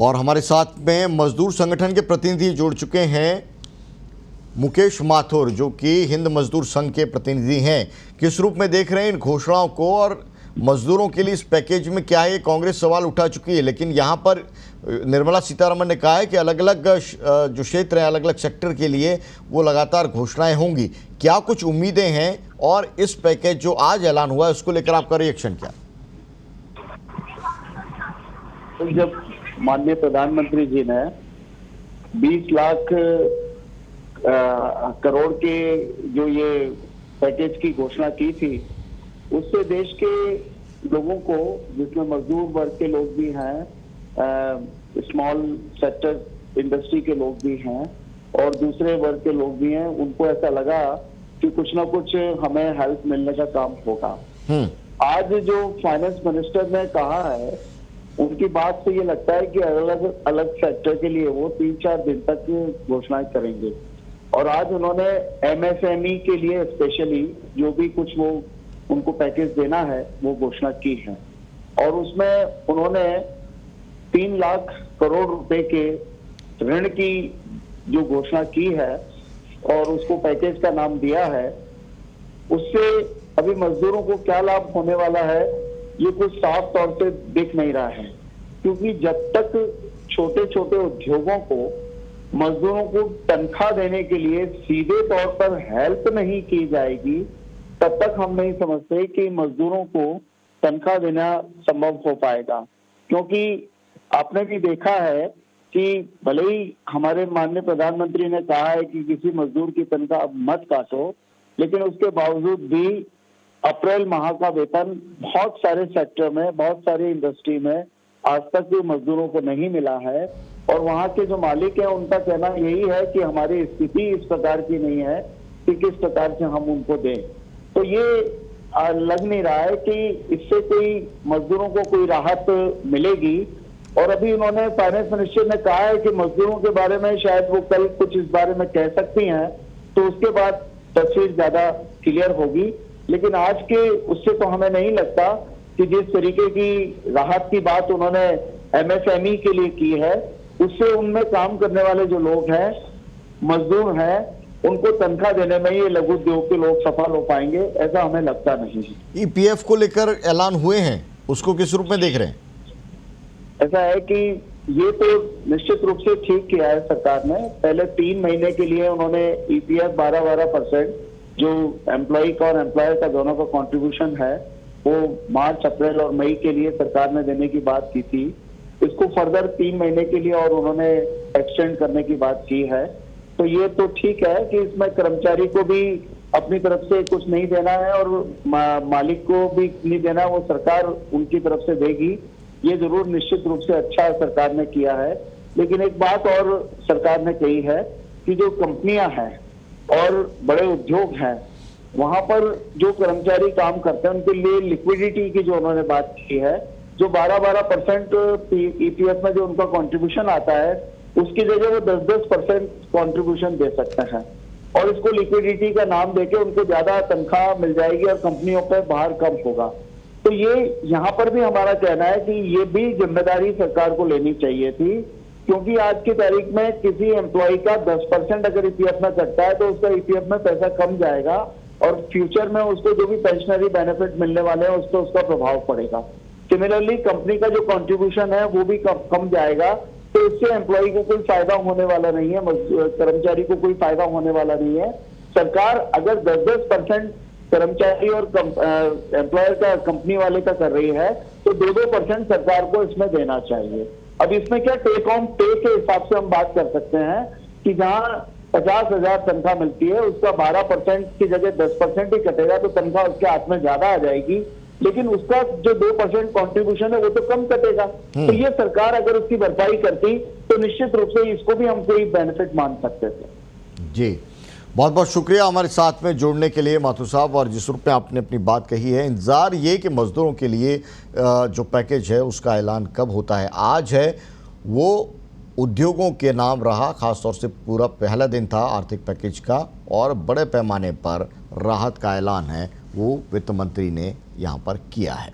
और हमारे साथ में मजदूर संगठन के प्रतिनिधि जुड़ चुके हैं, मुकेश माथुर, जो कि हिंद मजदूर संघ के प्रतिनिधि हैं। किस रूप में देख रहे हैं इन घोषणाओं को और मजदूरों के लिए इस पैकेज में क्या है? कांग्रेस सवाल उठा चुकी है, लेकिन यहाँ पर निर्मला सीतारमण ने कहा है कि अलग अलग जो क्षेत्र हैं, अलग अलग सेक्टर के लिए वो लगातार घोषणाएं होंगी। क्या कुछ उम्मीदें हैं और इस पैकेज जो आज ऐलान हुआ है उसको लेकर आपका रिएक्शन क्या? तो जब माननीय प्रधानमंत्री जी ने 20 लाख करोड़ के जो ये पैकेज की घोषणा की थी, उससे देश के लोगों को, जिसमें मजदूर वर्ग के लोग भी हैं, स्मॉल सेक्टर इंडस्ट्री के लोग भी हैं और दूसरे वर्ग के लोग भी हैं, उनको ऐसा लगा कि कुछ ना कुछ हमें हेल्प मिलने का काम होगा। आज जो फाइनेंस मिनिस्टर ने कहा है, उनकी बात से ये लगता है कि अलग अलग सेक्टर के लिए वो 3-4 दिन तक घोषणाएं करेंगे। और आज उन्होंने एमएसएमई के लिए स्पेशली जो भी कुछ वो उनको पैकेज देना है वो घोषणा की है। और उसमें उन्होंने 3 लाख करोड़ रुपए के ऋण की जो घोषणा की है और उसको पैकेज का नाम दिया है। उससे अभी मजदूरों को क्या लाभ होने वाला है ये कुछ साफ तौर से दिख नहीं रहा है, क्योंकि जब तक छोटे छोटे उद्योगों को मजदूरों को तनख्वाह देने के लिए सीधे तौर पर हेल्प नहीं की जाएगी, तब तक हम नहीं समझते कि मजदूरों को तनख्वाह देना संभव हो पाएगा। क्योंकि आपने भी देखा है कि भले ही हमारे माननीय प्रधानमंत्री ने कहा है कि किसी मजदूर की तनख्वाह मत काटो, लेकिन उसके बावजूद भी अप्रैल माह का वेतन बहुत सारे सेक्टर में, बहुत सारी इंडस्ट्री में आज तक भी मजदूरों को नहीं मिला है। और वहां के जो मालिक हैं उनका कहना यही है कि हमारी स्थिति इस प्रकार की नहीं है कि किस प्रकार से हम उनको दें। तो ये लग नहीं रहा है कि इससे कोई मजदूरों को कोई राहत मिलेगी। और अभी उन्होंने फाइनेंस मिनिस्टर ने कहा है कि मजदूरों के बारे में शायद वो कल कुछ इस बारे में कह सकती हैं, तो उसके बाद तस्वीर ज्यादा क्लियर होगी। लेकिन आज के उससे तो हमें नहीं लगता कि जिस तरीके की राहत की बात उन्होंने एमएसएमई के लिए की है, उससे उनमें काम करने वाले जो लोग हैं, मजदूर हैं, उनको तनख्वाह देने में ये लघु उद्योग के लोग सफल हो पाएंगे, ऐसा हमें लगता नहीं है। ईपीएफ को लेकर ऐलान हुए हैं, उसको किस रूप में देख रहे हैं? ऐसा है कि ये तो निश्चित रूप से ठीक किया है सरकार ने। पहले 3 महीने के लिए उन्होंने ईपीएफ 12% जो एम्प्लॉय का और एम्प्लॉयर का दोनों का कंट्रीब्यूशन है वो मार्च, अप्रैल और मई के लिए सरकार ने देने की बात की थी। इसको फर्दर 3 महीने के लिए और उन्होंने एक्सटेंड करने की बात की है। तो ये तो ठीक है कि इसमें कर्मचारी को भी अपनी तरफ से कुछ नहीं देना है और मालिक को भी नहीं देना, वो सरकार उनकी तरफ से देगी। ये जरूर निश्चित रूप से अच्छा सरकार ने किया है। लेकिन एक बात और सरकार ने कही है कि जो कंपनियां हैं और बड़े उद्योग हैं, वहां पर जो कर्मचारी काम करते हैं उनके लिए लिक्विडिटी की जो उन्होंने बात की है, जो 12% ईपीएफ में जो उनका कंट्रीब्यूशन आता है, उसकी जगह वो 10% कंट्रीब्यूशन दे सकते हैं और इसको लिक्विडिटी का नाम देके उनको ज्यादा तनख्वाह मिल जाएगी और कंपनियों पर भार कम होगा। तो ये यहाँ पर भी हमारा कहना है कि ये भी जिम्मेदारी सरकार को लेनी चाहिए थी, क्योंकि आज की तारीख में किसी एम्प्लॉय का 10% अगर ईपीएफ में कटता है तो उसका ईपीएफ में पैसा कम जाएगा और फ्यूचर में उसको जो भी पेंशनरी बेनिफिट मिलने वाले हैं उस पर उसका प्रभाव पड़ेगा। सिमिलरली कंपनी का जो कंट्रीब्यूशन है वो भी कम जाएगा, तो इससे एम्प्लॉय को कोई फायदा होने वाला नहीं है, कर्मचारी को कोई फायदा होने वाला नहीं है। सरकार अगर 10% कर्मचारी और एम्प्लॉयर का, कंपनी वाले का कर रही है, तो 2% सरकार को इसमें देना चाहिए। अब इसमें क्या टेक ऑन पे के हिसाब से हम बात कर सकते हैं कि जहां 50,000 तनख्वाह मिलती है उसका 12% की जगह 10% ही कटेगा, तो तनख्वाह उसके हाथ में ज्यादा आ जाएगी, लेकिन उसका जो 2% कॉन्ट्रीब्यूशन है वो तो कम कटेगा। तो ये सरकार अगर उसकी भरपाई करती तो निश्चित रूप से इसको भी हम कोई बेनिफिट मान सकते थे। जी, बहुत बहुत शुक्रिया हमारे साथ में जुड़ने के लिए माथुर साहब। और जिस रूप में आपने अपनी बात कही है, इंतज़ार ये कि मज़दूरों के लिए जो पैकेज है उसका ऐलान कब होता है। आज है वो उद्योगों के नाम रहा, ख़ासतौर से पूरा पहला दिन था आर्थिक पैकेज का और बड़े पैमाने पर राहत का ऐलान है वो वित्त मंत्री ने यहाँ पर किया है।